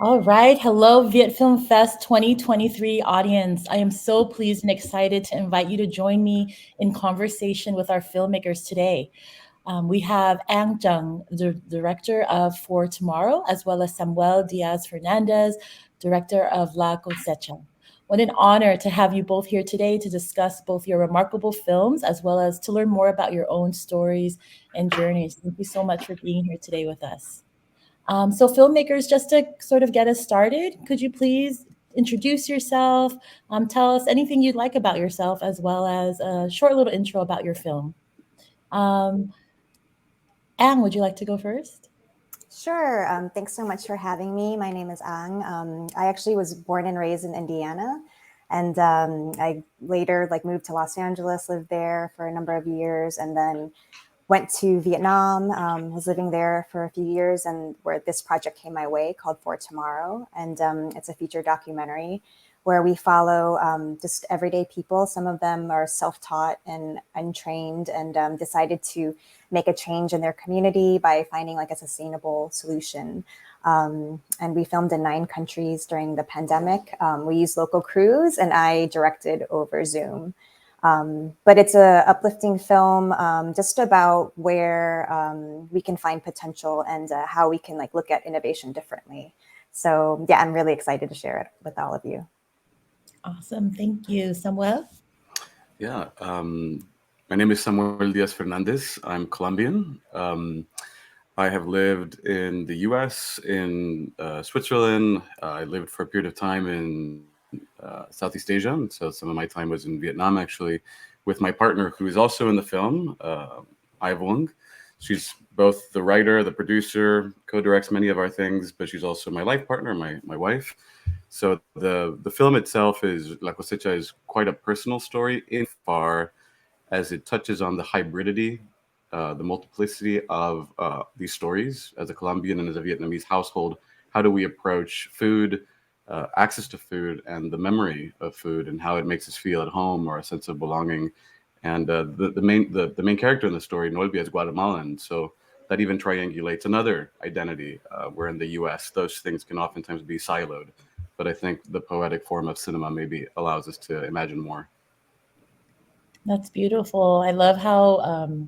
All right. Hello, Viet Film Fest 2023 audience. I am so pleased and excited to invite you to join me in conversation with our filmmakers today. We have An Tran, the director of For Tomorrow, as well as Samuel Diaz Fernandez, director of La Cosecha. What an honor to have you both here today to discuss both your remarkable films as well as to learn more about your own stories and journeys. Thank you so much for being here today with us. So, filmmakers, just to sort of get us started, could you please introduce yourself? Tell us anything you'd like about yourself, as well as a short little intro about your film. Um, Anne, would you like to go first? Sure. Thanks so much for having me. My name is Ang. I actually was born and raised in Indiana, and I later moved to Los Angeles, lived there for a number of years, and then went to Vietnam. Was living there for a few years, and where this project came my way called For Tomorrow, and it's a feature documentary where we follow just everyday people. Some of them are self-taught and untrained, and decided to make a change in their community by finding a sustainable solution. And we filmed in 9 countries during the pandemic. We used local crews, and I directed over Zoom. But it's a uplifting film, just about where we can find potential and how we can look at innovation differently. So yeah, I'm really excited to share it with all of you. Awesome. Thank you. Samuel? Yeah, my name is Samuel Diaz Fernandez. I'm Colombian. I have lived in the U.S., in Switzerland. I lived for a period of time in Southeast Asia, and so some of my time was in Vietnam, actually, with my partner, who is also in the film, Ivong. She's both the writer, the producer, co-directs many of our things, but she's also my life partner, my wife. So the film itself is La Cosecha is quite a personal story insofar as it touches on the hybridity, the multiplicity of these stories. As a Colombian and as a Vietnamese household, how do we approach food, access to food, and the memory of food, and how it makes us feel at home or a sense of belonging? And the main character in the story, Nolbi, is Guatemalan, so that even triangulates another identity. Where in the U.S., those things can oftentimes be siloed, but I think the poetic form of cinema maybe allows us to imagine more. That's beautiful. I love how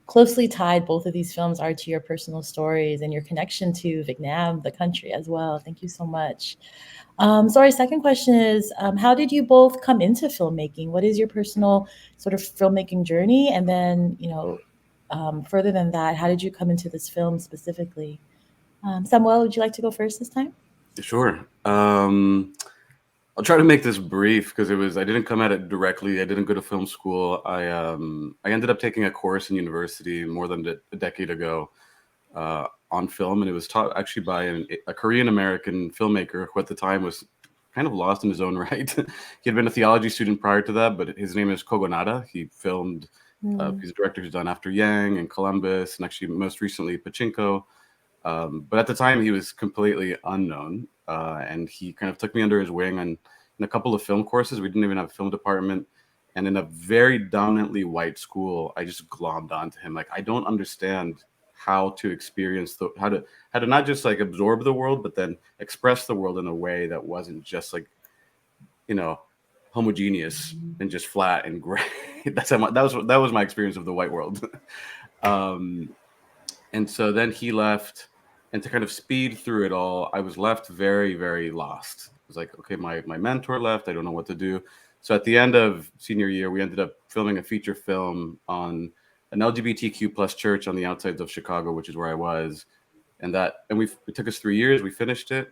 closely tied both of these films are to your personal stories and your connection to Vietnam, the country, as well. Thank you so much. So our second question is, how did you both come into filmmaking? What is your personal sort of filmmaking journey? And then, further than that, how did you come into this film specifically? Samuel, would you like to go first this time? Sure. I'll try to make this brief because I didn't come at it directly. I didn't go to film school. I ended up taking a course in university more than a decade ago on film, and it was taught actually by a Korean American filmmaker who at the time was kind of lost in his own right. He had been a theology student prior to that, but his name is Kogonada. He filmed. Mm. He's a director who's done After Yang and Columbus, and actually most recently Pachinko. But at the time, he was completely unknown, and he kind of took me under his wing in a couple of film courses. We didn't even have a film department, and in a very dominantly white school, I just glommed onto him. Like, I don't understand how to experience how to not just like absorb the world, but then express the world in a way that wasn't just like, you know homogeneous and just flat and gray. That was my experience of the white world. um, and so then he left, and to kind of speed through it all, I was left very, very lost. I was like, okay, my mentor left. I don't know what to do. So at the end of senior year, we ended up filming a feature film on an LGBTQ plus church on the outsides of Chicago, which is where I was. It took us 3 years. We finished it.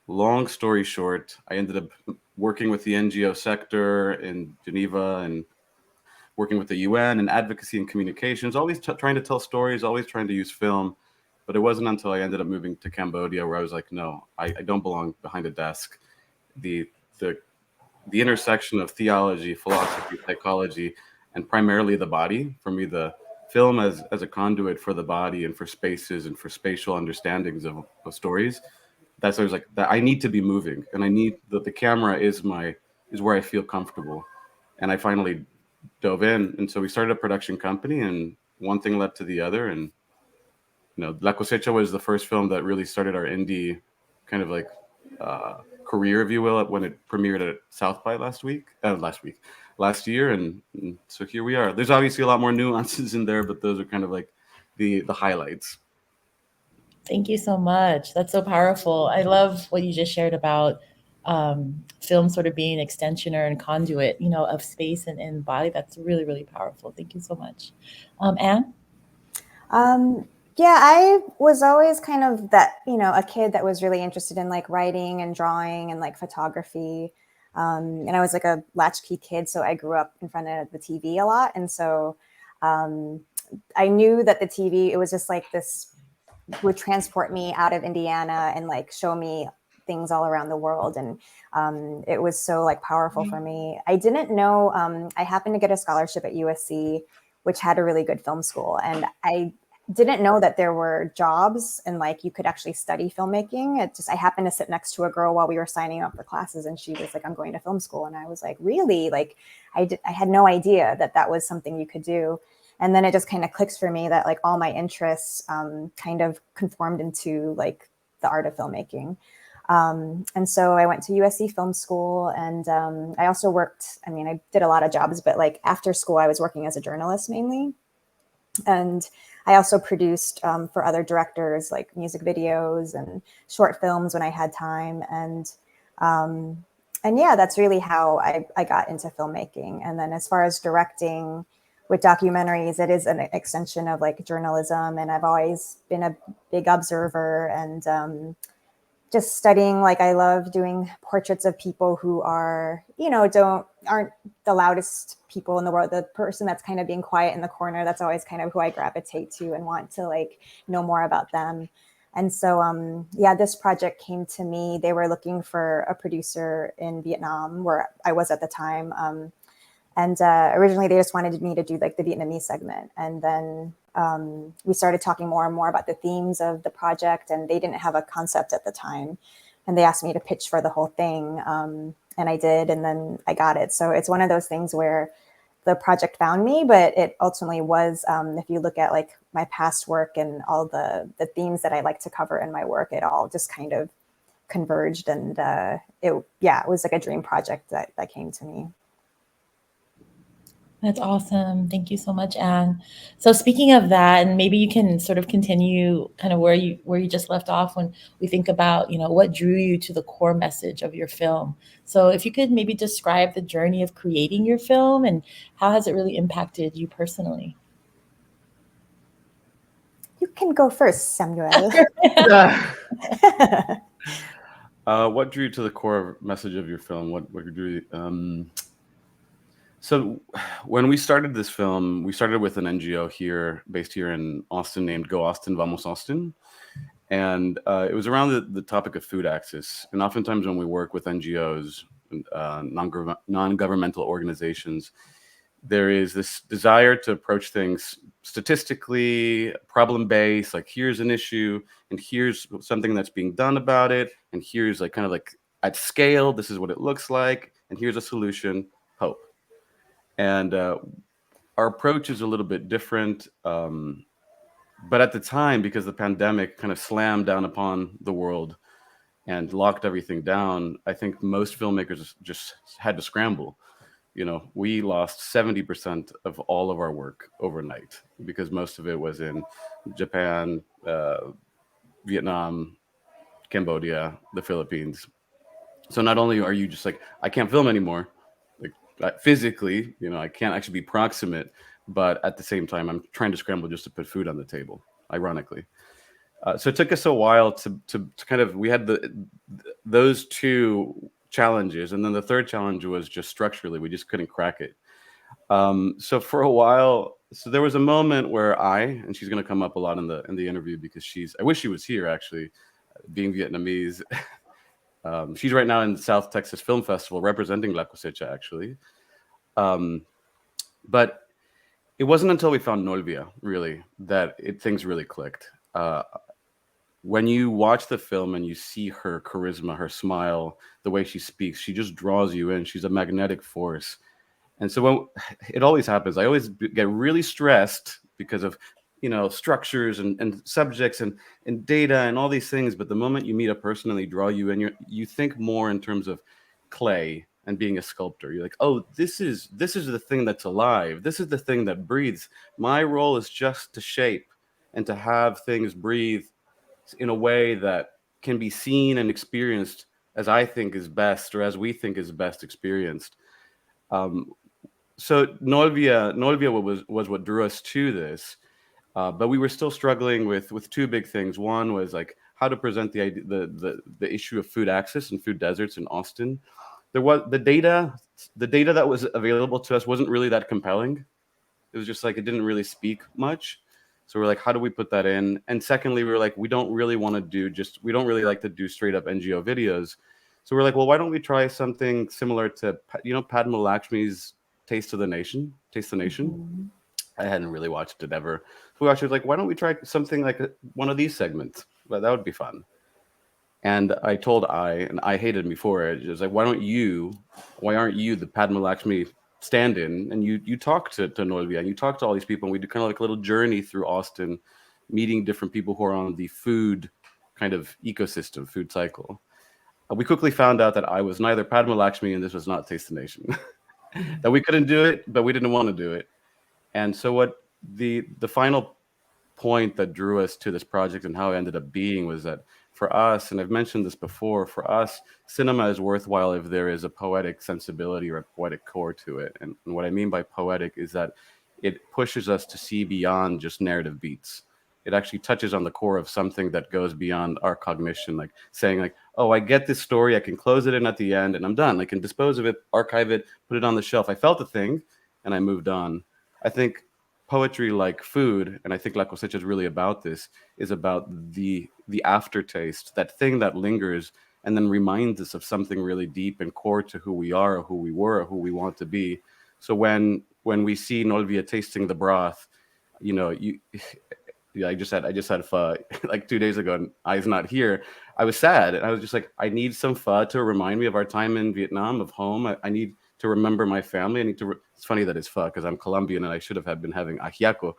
Long story short, I ended up working with the NGO sector in Geneva and working with the UN and advocacy and communications, always trying to tell stories, always trying to use film. But it wasn't until I ended up moving to Cambodia where I was like, no, I don't belong behind a desk. The the the intersection of theology, philosophy, psychology, and primarily the body. For me, the film as a conduit for the body and for spaces and for spatial understandings of stories. That's I was like that I need to be moving, and I need the camera is where I feel comfortable. And I finally dove in, and so we started a production company, and one thing led to the other, and La Cosecha was the first film that really started our indie kind of like career, if you will, when it premiered at South by last year, and so here we are. There's obviously a lot more nuances in there, but those are kind of like the highlights. Thank you so much. That's so powerful. I love what you just shared about film sort of being an extension or a conduit, of space and body. That's really, really powerful. Thank you so much. Anne? Yeah, I was always kind of that, a kid that was really interested in like writing and drawing and like photography. And I was like a latchkey kid, so I grew up in front of the TV a lot. And so I knew that the TV, it was just like this, would transport me out of Indiana and like show me things all around the world. And it was so like powerful for me. I didn't know, I happened to get a scholarship at USC, which had a really good film school. And I didn't know that there were jobs and like you could actually study filmmaking. I happened to sit next to a girl while we were signing up for classes, and she was like, I'm going to film school. And I was like, really? Like I had no idea that that was something you could do. And then it just kind of clicks for me that like all my interests kind of conformed into like the art of filmmaking. And so I went to USC Film School, and I also worked, I did a lot of jobs, but like after school, I was working as a journalist mainly. And I also produced for other directors, like music videos and short films when I had time. And yeah, that's really how I got into filmmaking. And then as far as directing with documentaries, it is an extension of like journalism. And I've always been a big observer and just studying. Like I love doing portraits of people who are, aren't the loudest people in the world. The person that's kind of being quiet in the corner, that's always kind of who I gravitate to and want to like know more about them. And so, yeah, this project came to me. They were looking for a producer in Vietnam, where I was at the time. And originally they just wanted me to do like the Vietnamese segment. And then we started talking more and more about the themes of the project, and they didn't have a concept at the time. And they asked me to pitch for the whole thing. And I did, and then I got it. So it's one of those things where the project found me, but it ultimately was, if you look at like my past work and all the themes that I like to cover in my work, it all just kind of converged. And it was like a dream project that came to me. That's awesome. Thank you so much, Anne. So speaking of that, and maybe you can sort of continue kind of where you just left off when we think about, what drew you to the core message of your film. So if you could maybe describe the journey of creating your film and how has it really impacted you personally? You can go first, Samuel. What drew you to the core message of your film? What drew you? So when we started this film, we started with an NGO based here in Austin named Go Austin, Vamos Austin. And it was around the topic of food access. And oftentimes when we work with NGOs, non-governmental organizations, there is this desire to approach things statistically, problem-based, like here's an issue and here's something that's being done about it. And here's like kind of like at scale, this is what it looks like. And here's a solution, hope. And our approach is a little bit different. But at the time, because the pandemic kind of slammed down upon the world and locked everything down, I think most filmmakers just had to scramble. We lost 70% of all of our work overnight because most of it was in Japan, Vietnam, Cambodia, the Philippines. So not only are you just like, I can't film anymore, like physically, I can't actually be proximate, but at the same time, I'm trying to scramble just to put food on the table, ironically. So it took us a while to kind of, we had those two challenges. And then the third challenge was just structurally, we just couldn't crack it. So for a while, so there was a moment where and she's going to come up a lot in the interview because I wish she was here actually, being Vietnamese. She's right now in the South Texas Film Festival representing La Cosecha, actually. But it wasn't until we found Nolvia, really, that things really clicked. When you watch the film and you see her charisma, her smile, the way she speaks, she just draws you in. She's a magnetic force. And so it always happens. I always get really stressed because of structures and subjects and data and all these things. But the moment you meet a person and they draw you, and you think more in terms of clay and being a sculptor. You're like, oh, this is the thing that's alive. This is the thing that breathes. My role is just to shape and to have things breathe in a way that can be seen and experienced as I think is best, or as we think is best experienced. Um, so Nolvia was what drew us to this, but we were still struggling with two big things. One was like how to present the idea, the issue of food access and food deserts in Austin. There was the data that was available to us wasn't really that compelling. It was just like it didn't really speak much. So we're like, how do we put that in? And secondly, we were like, we don't really like to do straight up NGO videos. So we're like, well, why don't we try something similar to Padma Lakshmi's Taste the Nation? Mm-hmm. I hadn't really watched it ever. So we actually was like, why don't we try something like one of these segments? But that would be fun. And I told and I hated me for it. It was like, why aren't you the Padma Lakshmi stand-in, and you talk to Nolvia, and you talk to all these people, and we do kind of like a little journey through Austin, meeting different people who are on the food kind of ecosystem, food cycle. We quickly found out that I was neither Padma Lakshmi and this was not Taste the Nation. That we couldn't do it, but we didn't want to do it. And so what the final point that drew us to this project and how it ended up being was that for us, and I've mentioned this before, for us, cinema is worthwhile if there is a poetic sensibility or a poetic core to it. And what I mean by poetic is that it pushes us to see beyond just narrative beats. It actually touches on the core of something that goes beyond our cognition, like saying like, oh, I get this story, I can close it in at the end and I'm done. I can dispose of it, archive it, put it on the shelf. I felt the thing and I moved on. I think poetry, like food, and I think La Cosecha is really about this, is about the aftertaste, that thing that lingers and then reminds us of something really deep and core to who we are, or who we were, or who we want to be. So when we see Nolvia tasting the broth, yeah, I just had pho like 2 days ago, and I's not here. I was sad, and I was just like, I need some pho to remind me of our time in Vietnam, of home. I need to remember my family. I need to. It's funny that it's pho because I'm Colombian and I should have been having ajiaco.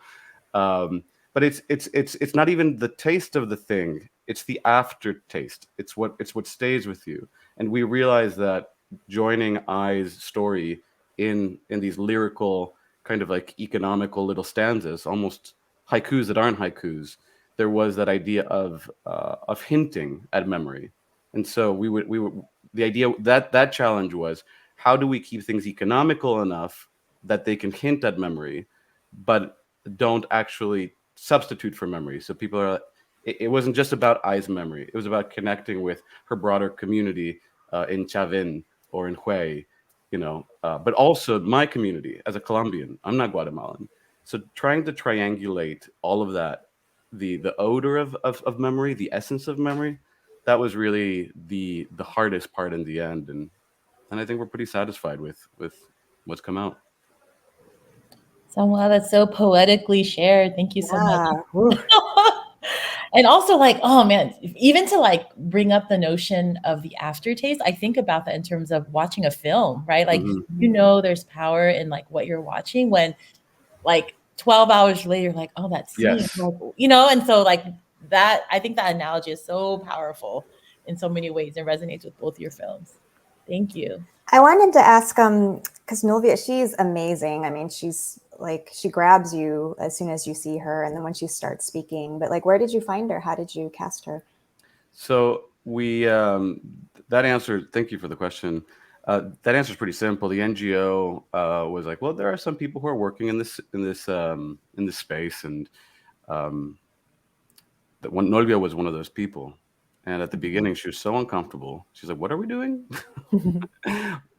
But it's not even the taste of the thing. It's the aftertaste. It's what stays with you. And we realize that joining I's story in these lyrical kind of like economical little stanzas, almost haikus that aren't haikus, there was that idea of hinting at memory. And so we would the idea that challenge was, how do we keep things economical enough that they can hint at memory but don't actually substitute for memory? So people are, it wasn't just about I's memory, it was about connecting with her broader community in Chavin or in Hue, but also my community as a Colombian. I'm not Guatemalan. So trying to triangulate all of that, the odor of memory, the essence of memory, that was really the hardest part in the end. And I think we're pretty satisfied with what's come out. So wow, that's so poetically shared. Thank you so much. Whew. And also, like, oh man, even to like bring up the notion of the aftertaste, I think about that in terms of watching a film, right? Like, there's power in like what you're watching when like 12 hours later, like, oh, that scene, Yes. like, and so like that, I think that analogy is so powerful in so many ways and resonates with both your films. Thank you. I wanted to ask, because Nolvia, she's amazing. I mean, she's like, she grabs you as soon as you see her, and then when she starts speaking. But like, where did you find her? How did you cast her? So we that answer. Thank you for the question. That answer is pretty simple. The NGO was like, well, there are some people who are working in this space, and Nolvia was one of those people. And at the beginning, she was so uncomfortable. She's like, "What are we doing?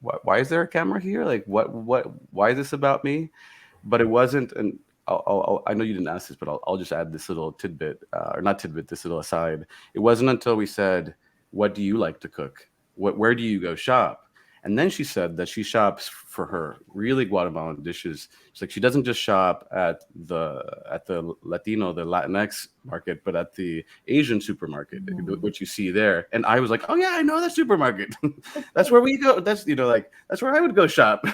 Why is there a camera here? Like, why is this about me?" But it wasn't. And I know you didn't ask this, but I'll just add this little tidbit, or not tidbit, this little aside. It wasn't until we said, "What do you like to cook? Where do you go shop?" And then she said that she shops for her really Guatemalan dishes. She's like, she doesn't just shop at the Latino, the Latinx market, but at the Asian supermarket, which you see there. And I was like, oh yeah, I know that supermarket. That's where we go. That's that's where I would go shop.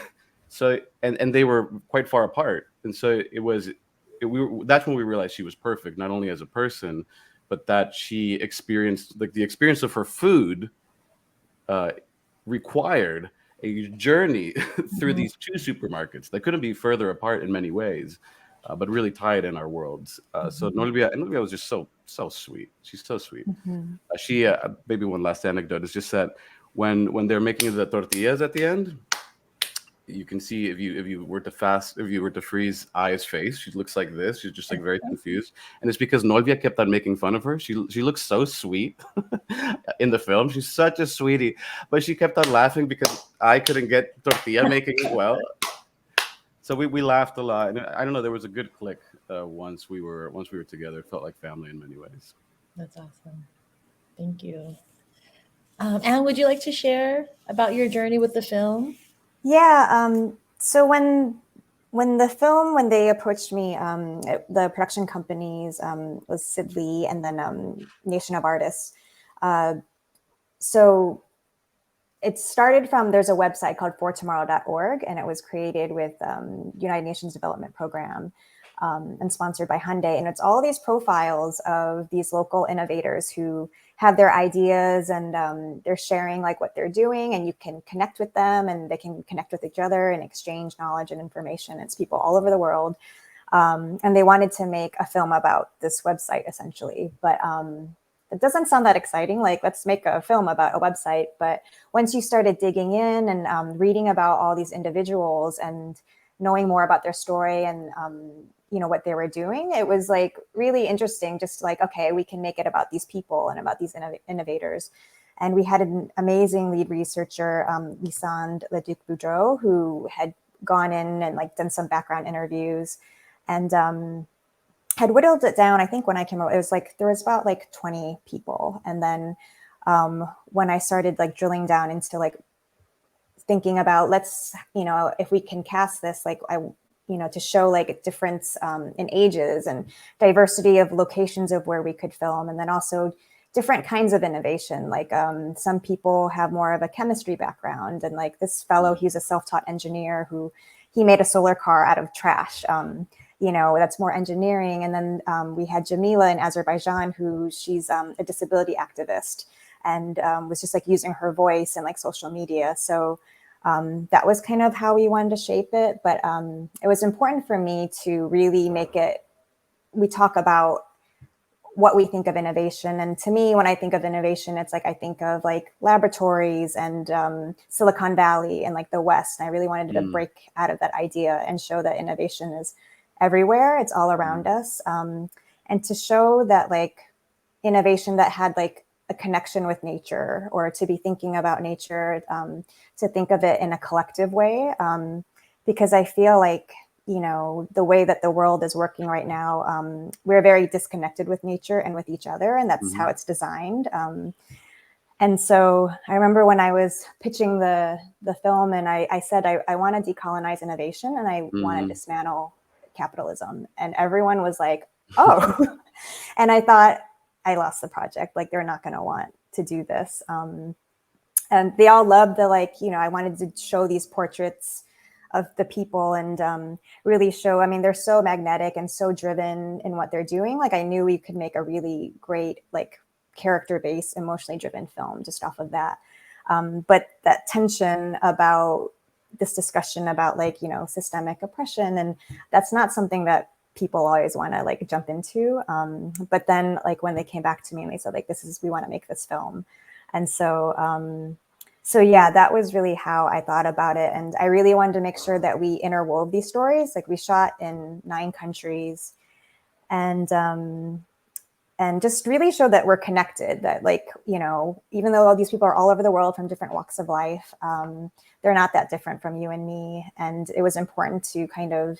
So and they were quite far apart. And so it was that's when we realized she was perfect, not only as a person, but that she experienced, like, the experience of her food required a journey through these two supermarkets that couldn't be further apart in many ways, but really tied in our worlds. So Nolvia was just so sweet. She's so sweet. She maybe one last anecdote is just that when they're making the tortillas at the end, you can see if you were to freeze Aya's face, she looks like this. She's just like very confused, and it's because Nolvia kept on making fun of her. She looks so sweet in the film. She's such a sweetie, but she kept on laughing because I couldn't get tortilla making well. So we laughed a lot, and I don't know. There was a good click once we were together. It felt like family in many ways. That's awesome. Thank you. Anne, would you like to share about your journey with the film? Yeah. So when they approached me, the production companies was Sid Lee and then Nation of Artists. So it started from, there's a website called fortomorrow.org, and it was created with United Nations Development Program and sponsored by Hyundai. And it's all these profiles of these local innovators who have their ideas, and they're sharing like what they're doing, and you can connect with them and they can connect with each other and exchange knowledge and information. It's people all over the world. And they wanted to make a film about this website essentially, but it doesn't sound that exciting, like let's make a film about a website. But once you started digging in and reading about all these individuals and knowing more about their story and what they were doing, it was like really interesting, just like, okay, we can make it about these people and about these innovators. And we had an amazing lead researcher, Lisande Leduc-Boudreau, who had gone in and like done some background interviews and had whittled it down. I think when I came out, it was like, there was about like 20 people. And then when I started like drilling down into like thinking about, let's, if we can cast this, like to show like a difference in ages and diversity of locations of where we could film. And then also different kinds of innovation. Like some people have more of a chemistry background. And like this fellow, he's a self-taught engineer who he made a solar car out of trash. That's more engineering. And then we had Jamila in Azerbaijan, who she's a disability activist and was just like using her voice and like social media. So that was kind of how we wanted to shape it. But it was important for me to really make it, we talk about what we think of innovation. And to me, when I think of innovation, it's like, I think of like laboratories and Silicon Valley and like the West. And I really wanted to break out of that idea and show that innovation is everywhere. It's all around us. And to show that like innovation that had like a connection with nature, or to be thinking about nature, to think of it in a collective way. Because I feel like, the way that the world is working right now, we're very disconnected with nature and with each other, and that's how it's designed. And so I remember when I was pitching the film, and I said, I want to decolonize innovation, and I want to dismantle capitalism. And everyone was like, oh. And I thought, I lost the project. Like, they're not going to want to do this. And they all loved the, I wanted to show these portraits of the people and really show, they're so magnetic and so driven in what they're doing. Like, I knew we could make a really great, character-based, emotionally driven film just off of that. But that tension about this discussion about systemic oppression, and that's not something that people always want to jump into. But then when they came back to me and they said we want to make this film. And so yeah, that was really how I thought about it. And I really wanted to make sure that we interwove these stories. We shot in 9 countries and just really show that we're connected, that even though all these people are all over the world from different walks of life, they're not that different from you and me. And it was important to kind of,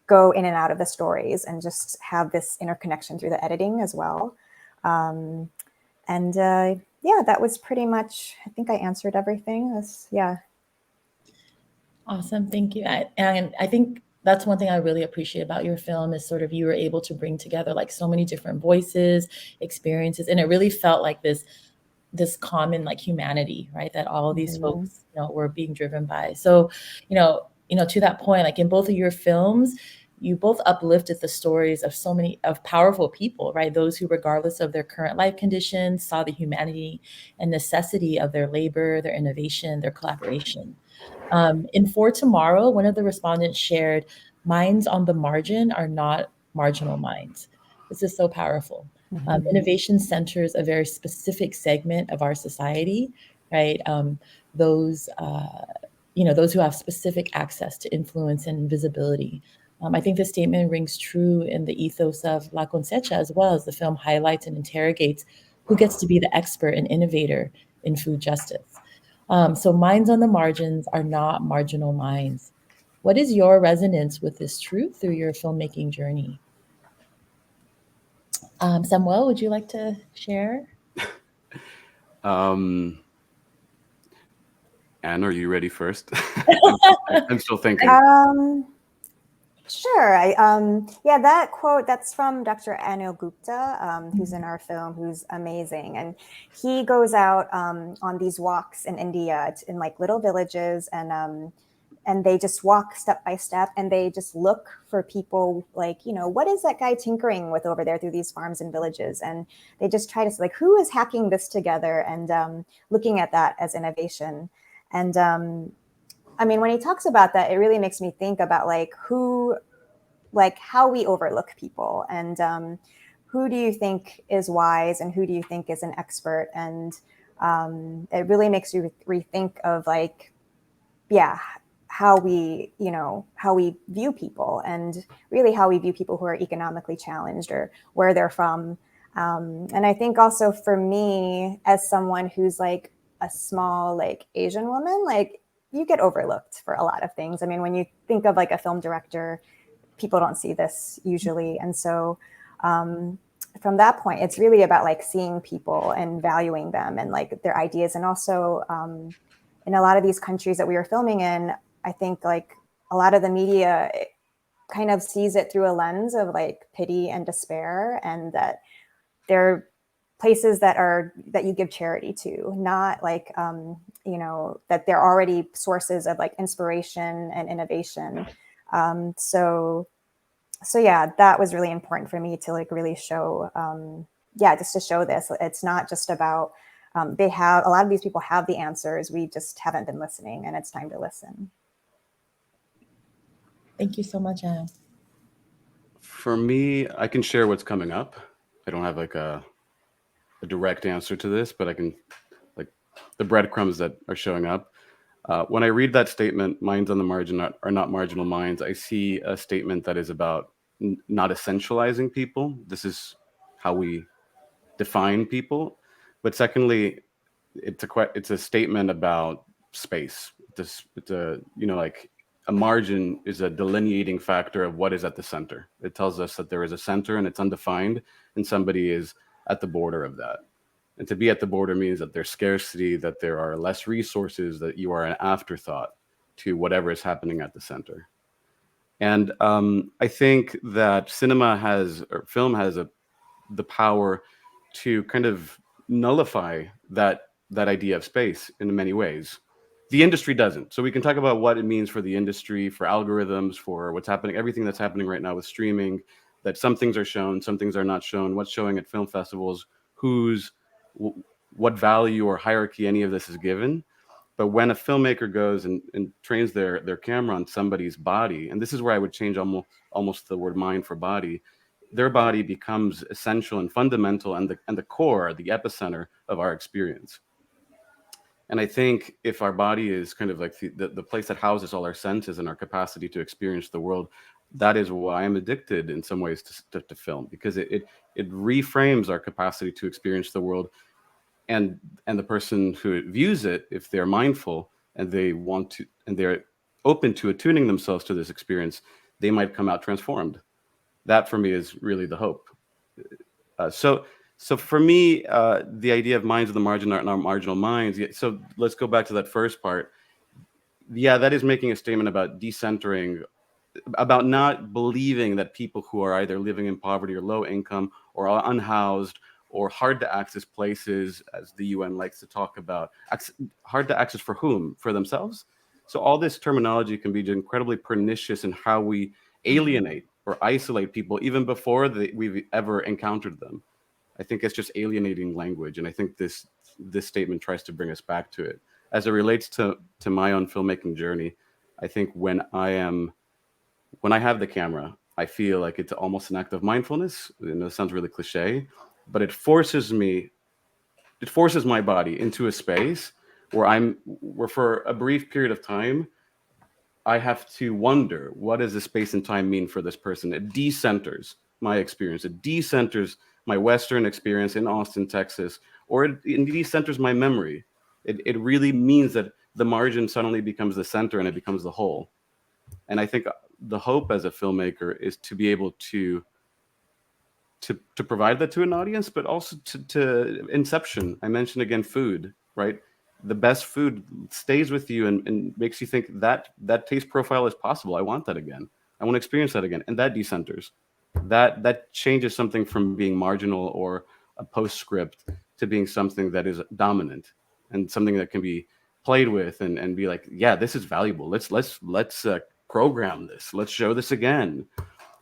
go in and out of the stories and just have this interconnection through the editing as well. That was pretty much, I think I answered everything. Awesome. Thank you. And I think that's one thing I really appreciate about your film is sort of you were able to bring together so many different voices, experiences, and it really felt like this common humanity, right? That all of these folks, were being driven by. So, to that point, in both of your films, you both uplifted the stories of so many of powerful people, right? Those who, regardless of their current life conditions, saw the humanity and necessity of their labor, their innovation, their collaboration. In For Tomorrow, one of the respondents shared, minds on the margin are not marginal minds. This is so powerful. Innovation centers a very specific segment of our society, right? Those those who have specific access to influence and visibility. I think this statement rings true in the ethos of La Cosecha as well, as the film highlights and interrogates who gets to be the expert and innovator in food justice. So minds on the margins are not marginal minds. What is your resonance with this truth through your filmmaking journey? Samuel, would you like to share? Anne, are you ready first? I'm still thinking. Sure. Yeah, that quote, that's from Dr. Anil Gupta, who's in our film, who's amazing. And he goes out on these walks in India in like little villages, and they just walk step by step, and they just look for people like, what is that guy tinkering with over there through these farms and villages? And they just try to say, like, who is hacking this together, and looking at that as innovation. And I mean, when he talks about that, it really makes me think about how we overlook people, and who do you think is wise and who do you think is an expert? And it really makes you rethink of how we view people, and really how we view people who are economically challenged or where they're from. And I think also for me, as someone who's like a small Asian woman, you get overlooked for a lot of things. I mean, when you think of like a film director, people don't see this usually. And so from that point, it's really about like seeing people and valuing them and like their ideas. And also in a lot of these countries that we were filming in, I think like a lot of the media kind of sees it through a lens of like pity and despair, and that they're places that you give charity to, not like that they're already sources of like inspiration and innovation. So yeah, that was really important for me to like really show, just to show this. It's not just about a lot of these people have the answers. We just haven't been listening, and it's time to listen. Thank you so much, Anne. For me, I can share what's coming up. I don't have like a direct answer to this, but I can like the breadcrumbs that are showing up. When I read that statement, minds on the margin are not marginal minds, I see a statement that is about not essentializing people. This is how we define people. But secondly, it's a statement about space. It's like a margin is a delineating factor of what is at the center. It tells us that there is a center and it's undefined, and somebody is at the border of that. And to be at the border means that there's scarcity, that there are less resources, that you are an afterthought to whatever is happening at the center. And I think that film has the power to kind of nullify that idea of space in many ways. The industry doesn't. So we can talk about what it means for the industry, for algorithms, for what's happening, everything that's happening right now with streaming, that some things are shown, some things are not shown, what's showing at film festivals, what value or hierarchy any of this is given. But when a filmmaker goes and trains their camera on somebody's body, and this is where I would change almost the word mind for body, their body becomes essential and fundamental and the core, the epicenter of our experience. And I think if our body is kind of like the place that houses all our senses and our capacity to experience the world, that is why I'm addicted in some ways to film, because it reframes our capacity to experience the world. And the person who views it, if they're mindful and they want to, and they're open to attuning themselves to this experience, they might come out transformed. That for me is really the hope. So for me, the idea of minds of the margin are not marginal minds. So let's go back to that first part. Yeah, that is making a statement about decentering, about not believing that people who are either living in poverty or low income or are unhoused or hard to access places, as the UN likes to talk about, hard to access for whom? For themselves? So all this terminology can be incredibly pernicious in how we alienate or isolate people even before we've ever encountered them. I think it's just alienating language, and I think this statement tries to bring us back to it. As it relates to my own filmmaking journey, I think when I have the camera, I feel like it's almost an act of mindfulness. I know it sounds really cliche, but it forces my body into a space where for a brief period of time, I have to wonder, what does the space and time mean for this person? It decenters my experience. It decenters my Western experience in Austin, Texas, or it decenters my memory. It really means that the margin suddenly becomes the center and it becomes the whole. And I think the hope as a filmmaker is to be able to provide that to an audience, but also to inception. I mentioned again food, right? The best food stays with you and makes you think that taste profile is possible. I want that again. I want to experience that again. And that decenters. That changes something from being marginal or a postscript to being something that is dominant and something that can be played with and be like, yeah, this is valuable. Let's program this. Let's show this again.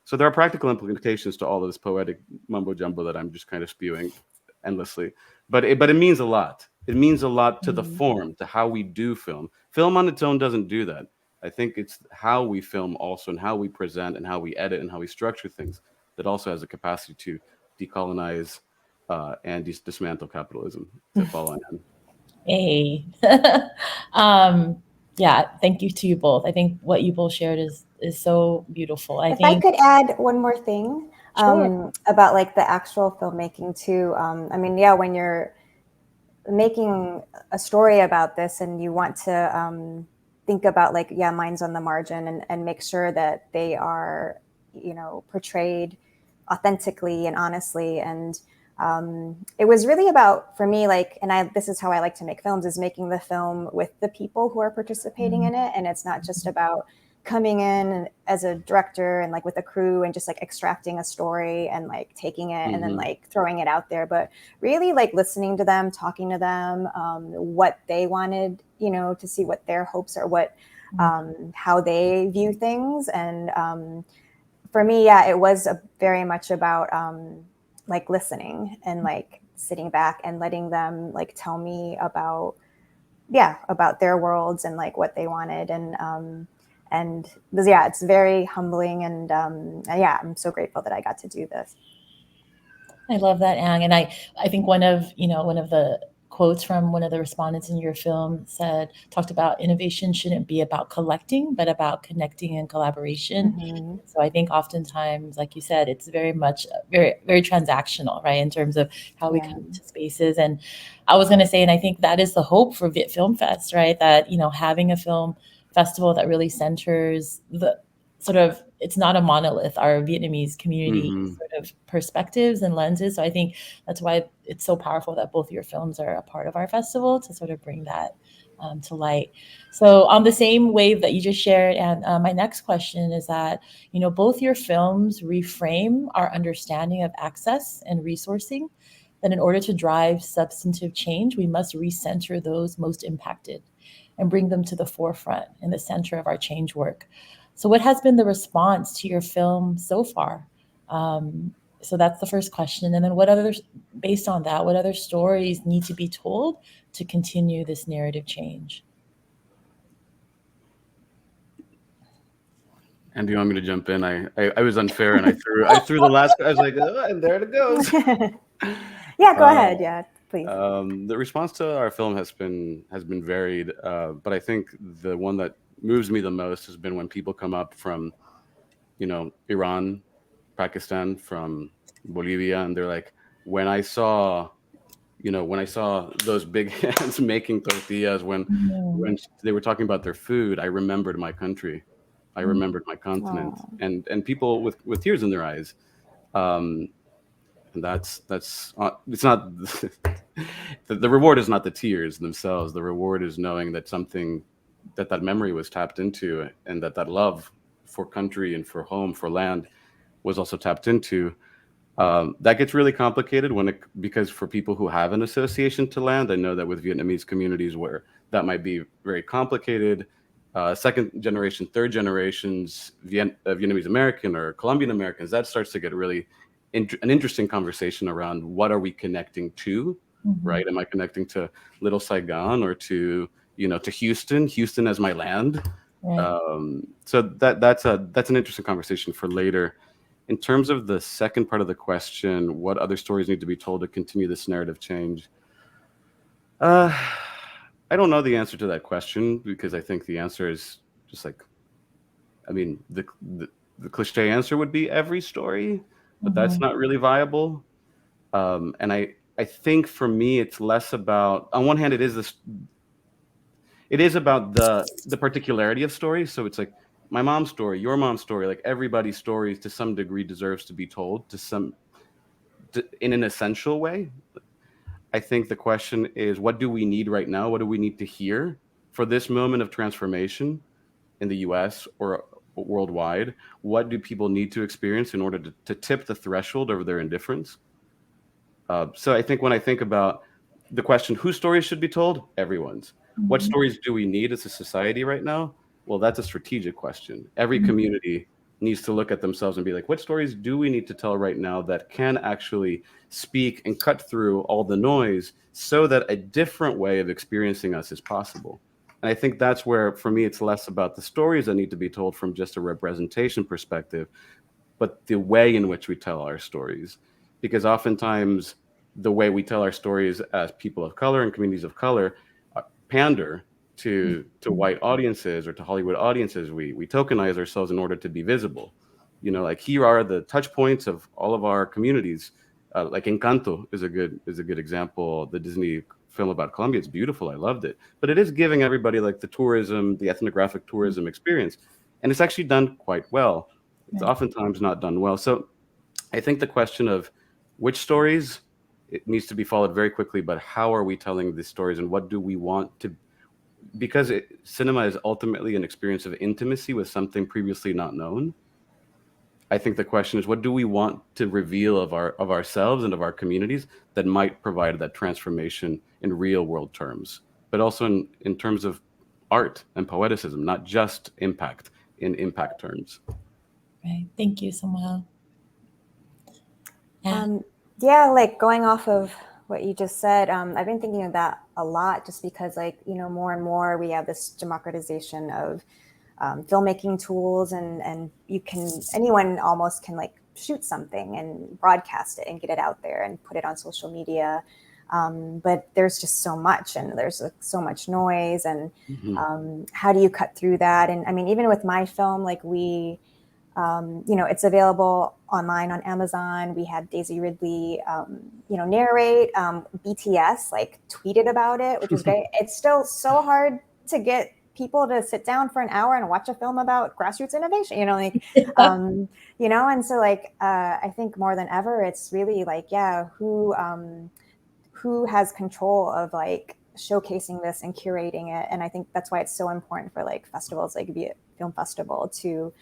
So there are practical implications to all of this poetic mumbo jumbo that I'm just kind of spewing endlessly. But it means a lot. It means a lot to the form, to how we do film. Film on its own doesn't do that. I think it's how we film also, and how we present, and how we edit, and how we structure things that also has the capacity to decolonize and dismantle capitalism. To follow on. Hey. Yeah, thank you to you both. I think what you both shared is so beautiful. If I could add one more thing about like the actual filmmaking too. I mean, yeah, when you're making a story about this and you want to think about like, yeah, minds on the margin and make sure that they are, you know, portrayed authentically and honestly. And it was really about, for me, like, and this is how I like to make films, is making the film with the people who are participating in it. And it's not just about coming in as a director and like with a crew and just like extracting a story and like taking it and then like throwing it out there, but really like listening to them, talking to them, what they wanted, you know, to see, what their hopes are, what how they view things. And for me, yeah, it was very much about like listening and like sitting back and letting them like tell me about their worlds and like what they wanted. And yeah, it's very humbling. And yeah, I'm so grateful that I got to do this. I love that, Ang. And I think one of the quotes from one of the respondents in your film talked about innovation shouldn't be about collecting, but about connecting and collaboration. So I think oftentimes, like you said, it's very much very, very transactional, right? In terms of how we come into spaces. And I was going to say, and I think that is the hope for Viet Film Fest, right? That, you know, having a film festival that really centers the sort of, it's not a monolith, our Vietnamese community sort of perspectives and lenses. So I think that's why it's so powerful that both your films are a part of our festival, to sort of bring that to light. So on the same wave that you just shared, and my next question is that, you know, both your films reframe our understanding of access and resourcing, that in order to drive substantive change, we must recenter those most impacted and bring them to the forefront in the center of our change work. So what has been the response to your film so far? So that's the first question. And then based on that, what other stories need to be told to continue this narrative change? And do you want me to jump in? I was unfair and I threw the last. I was like, oh, and there it goes. Yeah, go ahead. Yeah, please. The response to our film has been varied, but I think the one that moves me the most has been when people come up from, you know, Iran, Pakistan, from Bolivia, and they're like, when I saw those big hands making tortillas, when they were talking about their food, I remembered my country, I remembered my continent, and people with tears in their eyes. And that's it's not the reward is not the tears themselves. The reward is knowing that something that memory was tapped into, and that love for country and for home, for land, was also tapped into. That gets really complicated because for people who have an association to land, I know that with Vietnamese communities where that might be very complicated, second generation, third generations Vietnamese American or Colombian Americans, that starts to get really an interesting conversation around what are we connecting to, right? Am I connecting to Little Saigon or to Houston as my land? Right. So that's an interesting conversation for later. In terms of the second part of the question, what other stories need to be told to continue this narrative change? I don't know the answer to that question, because I think the answer is just like, I mean, the cliche answer would be every story, but that's not really viable. And I think for me, it's less about, on one hand, it is about the particularity of stories. So it's like my mom's story, your mom's story, like everybody's stories to some degree deserves to be told in an essential way. I think the question is, what do we need right now? What do we need to hear for this moment of transformation in the US or worldwide? What do people need to experience in order to tip the threshold of their indifference? So I think when I think about the question, whose stories should be told? Everyone's. What stories do we need as a society right now? Well, that's a strategic question. Every community needs to look at themselves and be like, what stories do we need to tell right now that can actually speak and cut through all the noise so that a different way of experiencing us is possible? And I think that's where, for me, it's less about the stories that need to be told from just a representation perspective, but the way in which we tell our stories. Because oftentimes the way we tell our stories as people of color and communities of color pander to white audiences or to Hollywood audiences. We tokenize ourselves in order to be visible. Like, here are the touch points of all of our communities. Like Encanto is a good example. The Disney film about Colombia. It's beautiful. I loved it. But it is giving everybody like the ethnographic tourism experience. And it's actually done quite well. It's oftentimes not done well. So I think the question of which stories, it needs to be followed very quickly, but how are we telling these stories and what do we want to, because cinema is ultimately an experience of intimacy with something previously not known. I think the question is, what do we want to reveal of ourselves and of our communities that might provide that transformation in real world terms, but also in terms of art and poeticism, not just impact in impact terms. Right. Thank you, Samuel. Yeah, like going off of what you just said, I've been thinking of that a lot, just because, like, more and more we have this democratization of filmmaking tools, and anyone almost can like shoot something and broadcast it and get it out there and put it on social media. But there's just so much, and there's so much noise, and how do you cut through that? And I mean, even with my film, like it's available online on Amazon. We had Daisy Ridley, narrate. BTS like tweeted about it, which was great. It's still so hard to get people to sit down for an hour and watch a film about grassroots innovation, and so like, I think more than ever, it's really like, who has control of like showcasing this and curating it. And I think that's why it's so important for like festivals like Viet Film Festival to,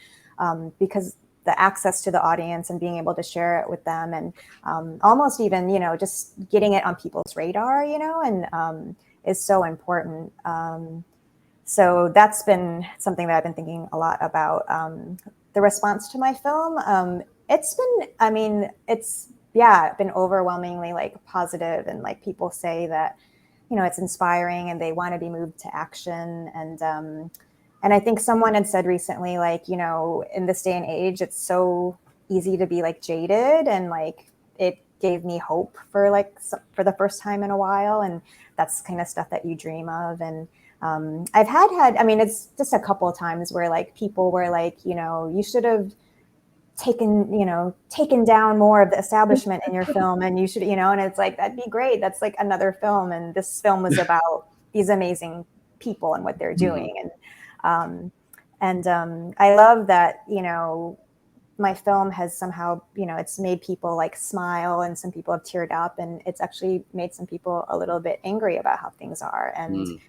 because the access to the audience and being able to share it with them, and almost even, just getting it on people's radar, and is so important. So that's been something that I've been thinking a lot about. The response to my film, it's been overwhelmingly like positive, and like people say that, it's inspiring and they want to be moved to action. And I think someone had said recently, like, in this day and age, it's so easy to be like jaded, and like it gave me hope for the first time in a while. And that's kind of stuff that you dream of. And I've had, it's just a couple of times where like people were like, you should have taken down more of the establishment in your film, and you should, and it's like, that'd be great. That's like another film. And this film was about these amazing people and what they're doing. And I love that, my film has somehow, it's made people like smile, and some people have teared up, and it's actually made some people a little bit angry about how things are. And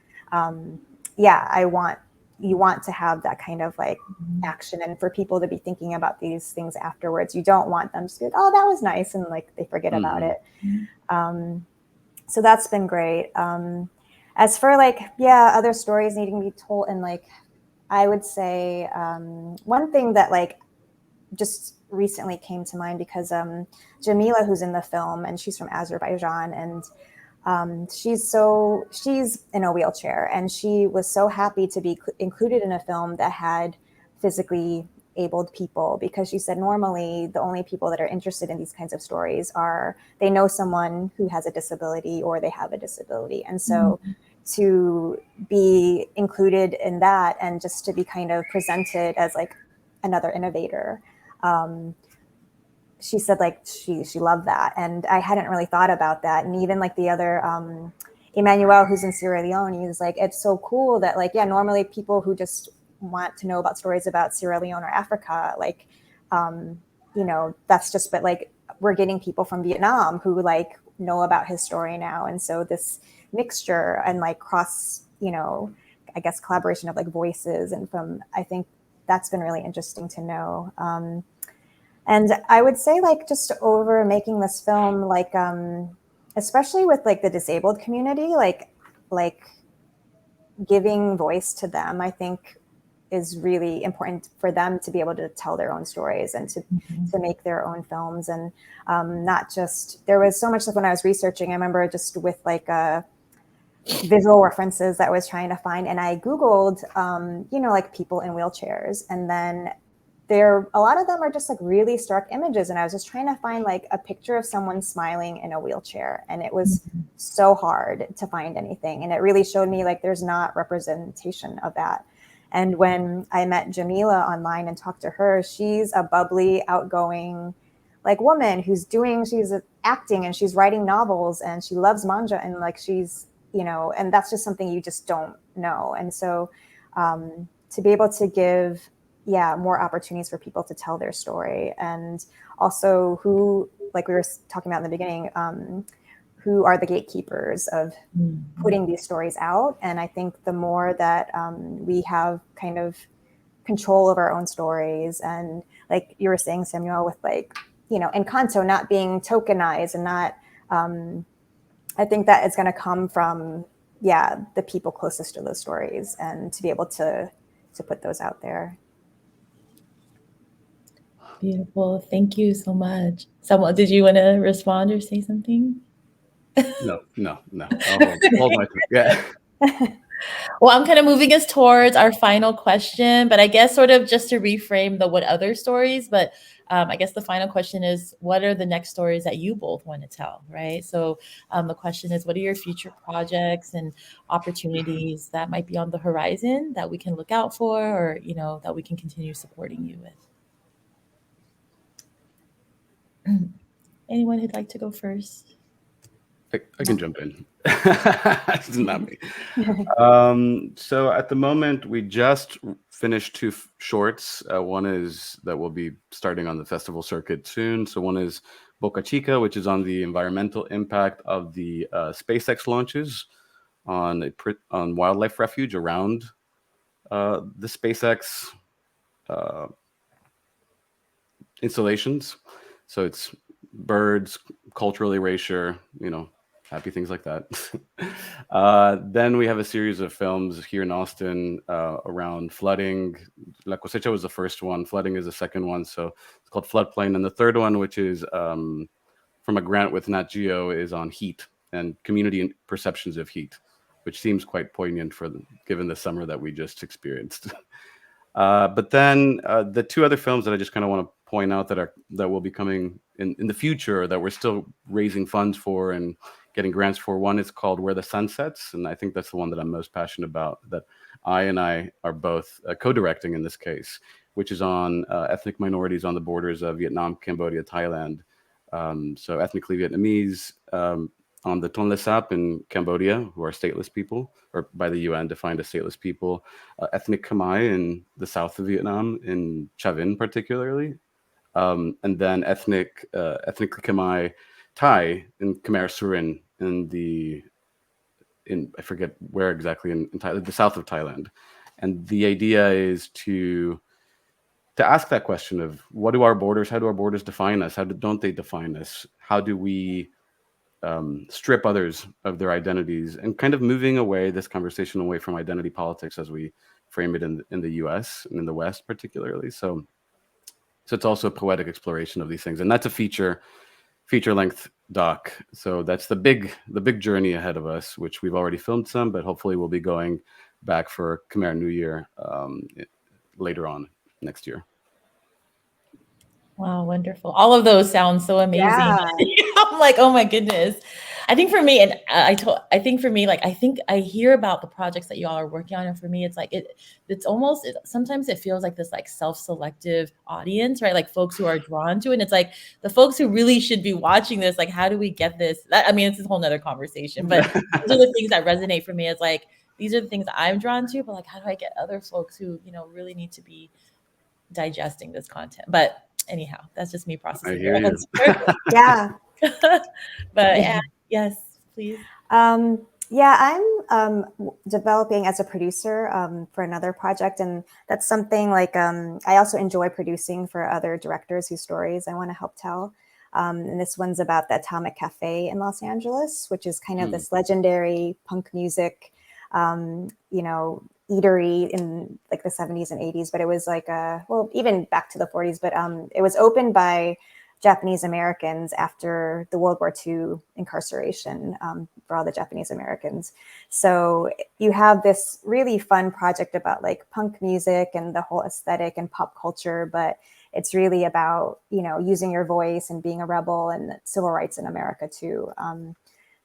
you want to have that kind of like action, and for people to be thinking about these things afterwards. You don't want them to be like, oh, that was nice, and like they forget about it. So that's been great. As for like, other stories needing to be told, and like I would say one thing that like just recently came to mind, because Jamila, who's in the film, and she's from Azerbaijan, and she's in a wheelchair, and she was so happy to be included in a film that had physically abled people, because she said normally the only people that are interested in these kinds of stories are they know someone who has a disability or they have a disability. And so to be included in that and just to be kind of presented as like another innovator, she said like she loved that. And I hadn't really thought about that. And even like the other Emmanuel, who's in Sierra Leone, he's like, it's so cool that like, yeah, normally people who just want to know about stories about Sierra Leone or Africa, like, you know, that's just, but like we're getting people from Vietnam who like know about his story now. And so this mixture and like cross, you know, I guess collaboration of like voices and from, I think that's been really interesting to know. And I would say like just over making this film, like, especially with like the disabled community, like giving voice to them, I think is really important for them to be able to tell their own stories and to make their own films. And not just, there was so much like when I was researching, I remember just with like visual references that I was trying to find, and I Googled, you know, like people in wheelchairs, and then a lot of them are just like really stark images. And I was just trying to find like a picture of someone smiling in a wheelchair. And it was so hard to find anything. And it really showed me like there's not representation of that. And when I met Jamila online and talked to her, she's a bubbly, outgoing like woman she's acting and she's writing novels and she loves manga, and like she's, you know, and that's just something you just don't know. And so to be able to give more opportunities for people to tell their story, and also who, like we were talking about in the beginning, who are the gatekeepers of putting these stories out. And I think the more that we have kind of control of our own stories, and like you were saying, Samuel, with like, you know, Encanto not being tokenized and not, I think that it's going to come from, the people closest to those stories, and to be able to put those out there. Beautiful. Thank you so much. Someone, did you want to respond or say something? No. I'll hold my tongue. Yeah. Well, I'm kind of moving us towards our final question, but I guess sort of just to reframe the what other stories, but I guess the final question is, what are the next stories that you both want to tell, right? So the question is, what are your future projects and opportunities that might be on the horizon that we can look out for, or, you know, that we can continue supporting you with? Anyone who'd like to go first? I can jump in. It's not me. So at the moment, we just finished two shorts. One is that will be starting on the festival circuit soon. So one is Boca Chica, which is on the environmental impact of the SpaceX launches on wildlife refuge around the SpaceX installations. So it's birds, cultural erasure, you know, happy things like that. Then we have a series of films here in Austin around flooding. La Cosecha was the first one. Flooding is the second one. So it's called Floodplain. And the third one, which is from a grant with Nat Geo, is on heat and community perceptions of heat, which seems quite poignant given the summer that we just experienced. But then the two other films that I just kind of want to point out that will be coming in the future, that we're still raising funds for and getting grants for. One is called Where the Sun Sets, and I think that's the one that I'm most passionate about, that I are both co-directing in this case, which is on ethnic minorities on the borders of Vietnam, Cambodia, Thailand. So ethnically Vietnamese on the Tonle Sap in Cambodia, who are stateless people, or by the UN defined as stateless people, ethnic Khmer in the south of Vietnam, in Cha Vinh particularly, and then ethnically Khmer Thai in Khmer Surin in I forget where exactly in Thailand, the south of Thailand. And the idea is to ask that question of how do our borders define us? How don't they define us? How do we strip others of their identities, and kind of moving away this conversation away from identity politics, as we frame it in the U.S. and in the West particularly. So it's also a poetic exploration of these things, and that's a feature length doc. So that's the big journey ahead of us, which we've already filmed some, but hopefully we'll be going back for Khmer New Year later on next year. Wow, wonderful. All of those sound so amazing. Yeah. I'm like, oh my goodness. I think for me, and I think for me, like, I think I hear about the projects that y'all are working on, and for me, it's like it's almost sometimes it feels like this like self-selective audience, right? Like folks who are drawn to it. And it's like the folks who really should be watching this, like, how do we get this? I mean, it's a whole nother conversation, but these are the things that resonate for me. It's like these are the things I'm drawn to, but like, how do I get other folks who really need to be digesting this content? But anyhow, that's just me processing. I hear you. Yeah. But yeah, yes, please. Yeah, I'm developing as a producer for another project, and that's something like I also enjoy producing for other directors whose stories I want to help tell. And this one's about the Atomic Cafe in Los Angeles, which is kind of this legendary punk music, eatery in like the 70s and 80s. But it was like even back to the 40s. But it was opened by Japanese Americans after the World War II incarceration for all the Japanese Americans. So you have this really fun project about like punk music and the whole aesthetic and pop culture, but it's really about, using your voice and being a rebel and civil rights in America too.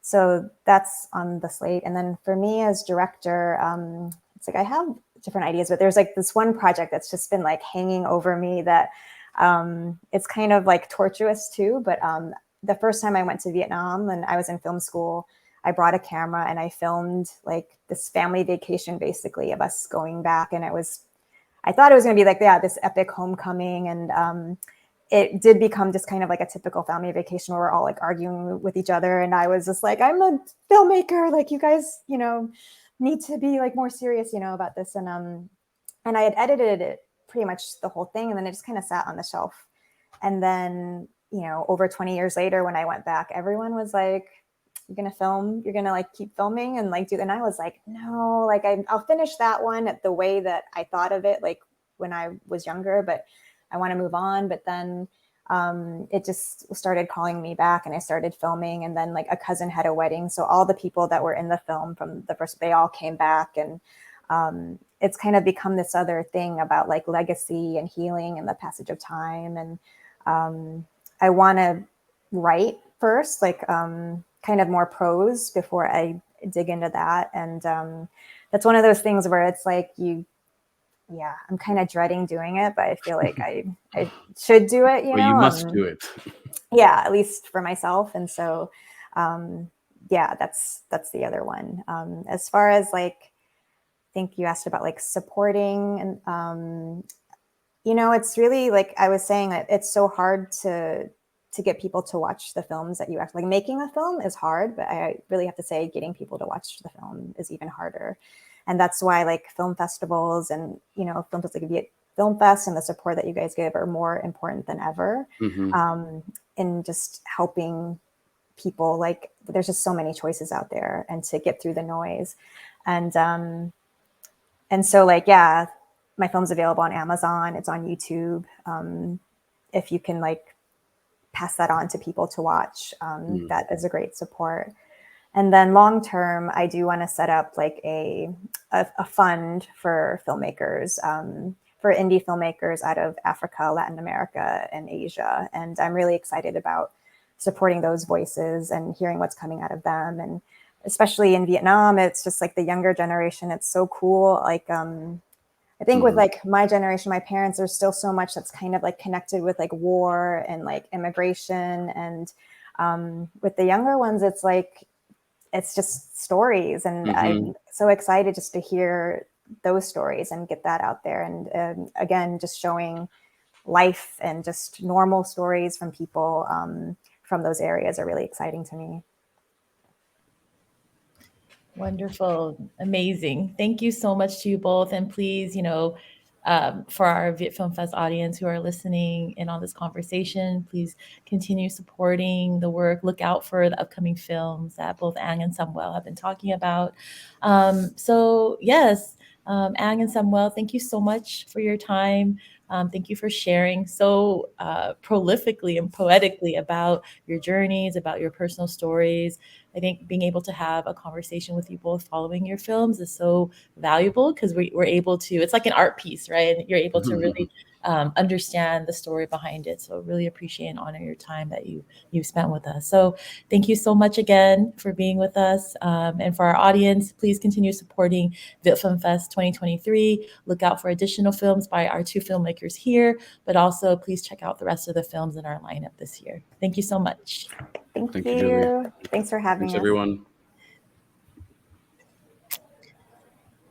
So that's on the slate. And then for me as director, it's like I have different ideas, but there's like this one project that's just been like hanging over me that it's kind of like tortuous too. But the first time I went to Vietnam and I was in film school, I brought a camera and I filmed like this family vacation basically of us going back. And I thought it was going to be like, this epic homecoming. And it did become just kind of like a typical family vacation where we're all like arguing with each other. And I was just like, I'm a filmmaker. Like you guys, need to be like more serious, about this. And I had edited it pretty much the whole thing. And then it just kind of sat on the shelf. And then, over 20 years later, when I went back, everyone was like, you're going to film, you're going to like keep filming and like do. And I was like, no, like I'll finish that one at the way that I thought of it, like when I was younger, but I want to move on. But then it just started calling me back and I started filming. And then like a cousin had a wedding. So all the people that were in the film from the first, they all came back. And it's kind of become this other thing about like legacy and healing and the passage of time. And I want to write first, like kind of more prose before I dig into that. And that's one of those things where it's like I'm kind of dreading doing it, but I feel like I should do it, you must do it. Yeah, at least for myself. And so, that's the other one. As far as like, I think you asked about like supporting and, it's really like I was saying, it's so hard to get people to watch the films that you actually like. Making a film is hard, but I really have to say getting people to watch the film is even harder. And that's why like film festivals and, film festivals like Viet Film Fest and the support that you guys give are more important than ever in just helping people. Like there's just so many choices out there and to get through the noise. And so like, my film's available on Amazon. It's on YouTube. If you can like pass that on to people to watch, that is a great support. And then long term, I do want to set up like a fund for filmmakers, for indie filmmakers out of Africa, Latin America, and Asia. And I'm really excited about supporting those voices and hearing what's coming out of them. And especially in Vietnam, it's just like the younger generation. It's so cool. Like, I think with like my generation, my parents, there's still so much that's kind of like connected with like war and like immigration. And with the younger ones, it's like, it's just stories. And I'm so excited just to hear those stories and get that out there. And again, just showing life and just normal stories from people from those areas are really exciting to me. Wonderful. Amazing. Thank you so much to you both. And please, for our Viet Film Fest audience who are listening in on this conversation, please continue supporting the work. Look out for the upcoming films that both Ang and Samuel have been talking about. So yes, Ang and Samuel, thank you so much for your time. Thank you for sharing so prolifically and poetically about your journeys, about your personal stories. I think being able to have a conversation with you both following your films is so valuable because we're able to, it's like an art piece, right? And you're able to really understand the story behind it. So really appreciate and honor your time that you've spent with us. So thank you so much again for being with us. And for our audience, please continue supporting Viet Film Fest 2023. Look out for additional films by our two filmmakers here, but also please check out the rest of the films in our lineup this year. Thank you so much. Thank you, Julie. you. Thanks for having us. Thanks, everyone.